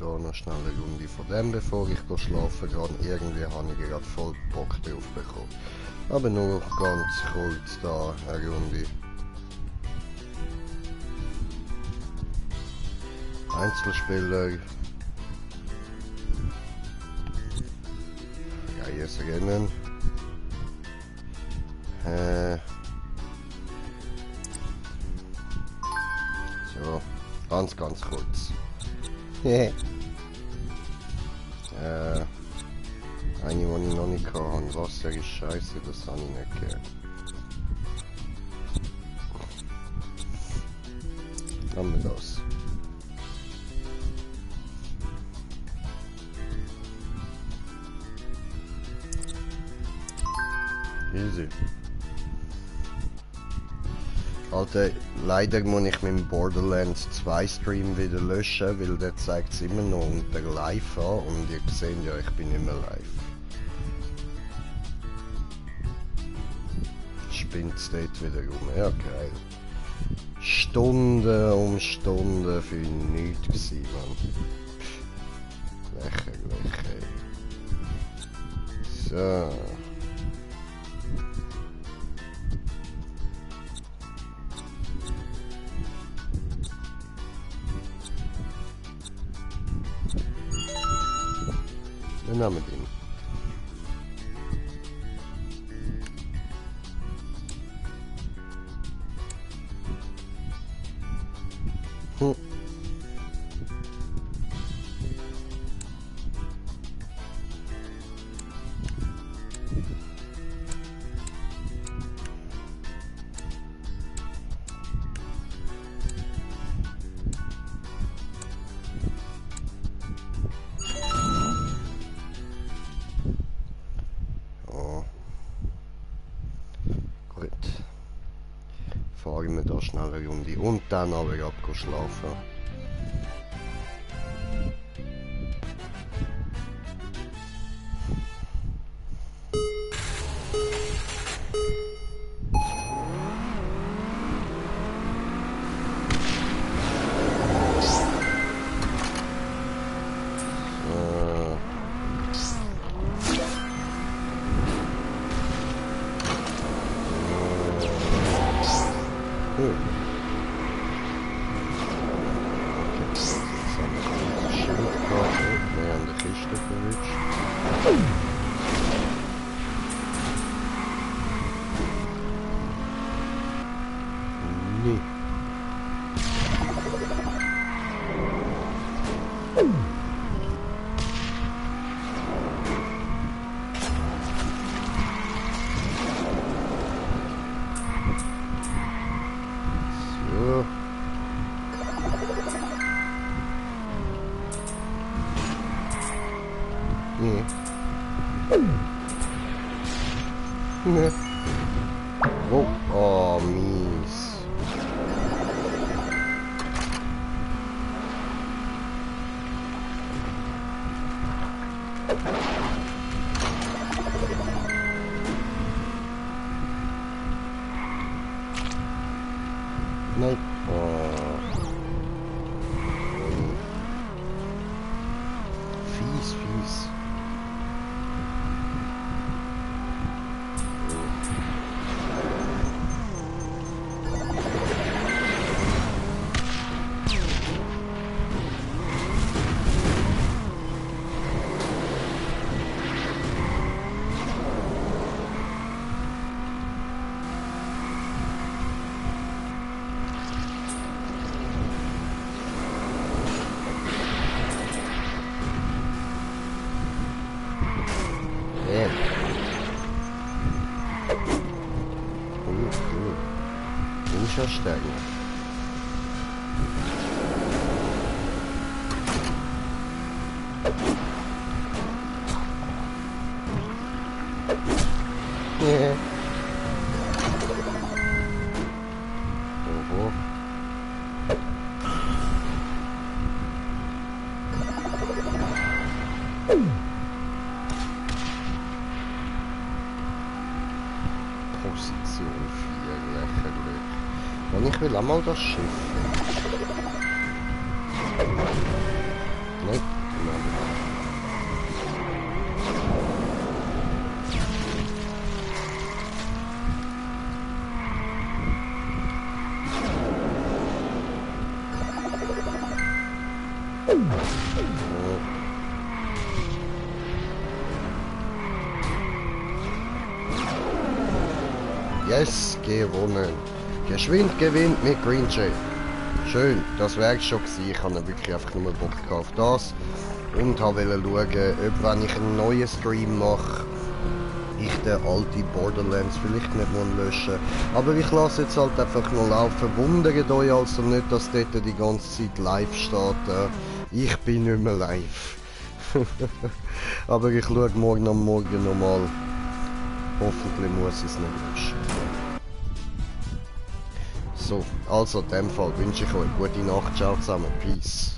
hier noch schnell eine Runde von dem, bevor ich schlafen gehe. Irgendwie habe ich gerade voll Bock drauf bekommen. Aber nur ganz kurz da eine Runde. Einzelspieler. Geiles Rennen. So, ganz kurz. Eine, die ich noch nicht hatte. Wasser ist scheiße, das habe ich nicht gehört. Haben wir das. Easy. Alter, leider muss ich meinen Borderlands 2 Stream wieder löschen, weil der zeigt es immer noch unter Live an und ihr seht ja, ich bin immer live. Spinnt es dort wieder rum, ja geil. Stunden um Stunden für nichts gewesen, Mann. Lächerlich, ey. So. Den Namen ihn. Fahren wir da schnell eine Runde und dann aber schlafen. Oh, oh, mies. Nein. Oh. Fies. Stärken. Yeah. Oho. Position 4, lächerlich. Und ich will auch mal das Schiff. Nicht. Yes, gewonnen. Geschwind gewinnt mit Green Jay. Schön, das wäre schon gewesen. Ich habe wirklich einfach nur Bock auf das. Und wollte schauen, ob wenn ich einen neuen Stream mache, ich den alten Borderlands vielleicht nicht löschen muss. Aber ich lasse jetzt halt einfach noch laufen. Wundert euch also nicht, dass dort die ganze Zeit live steht. Ich bin nicht mehr live. Aber ich schaue morgen am Morgen nochmal. Hoffentlich muss ich es nicht löschen. So, also in dem Fall wünsche ich euch gute Nacht. Ciao zusammen. Peace.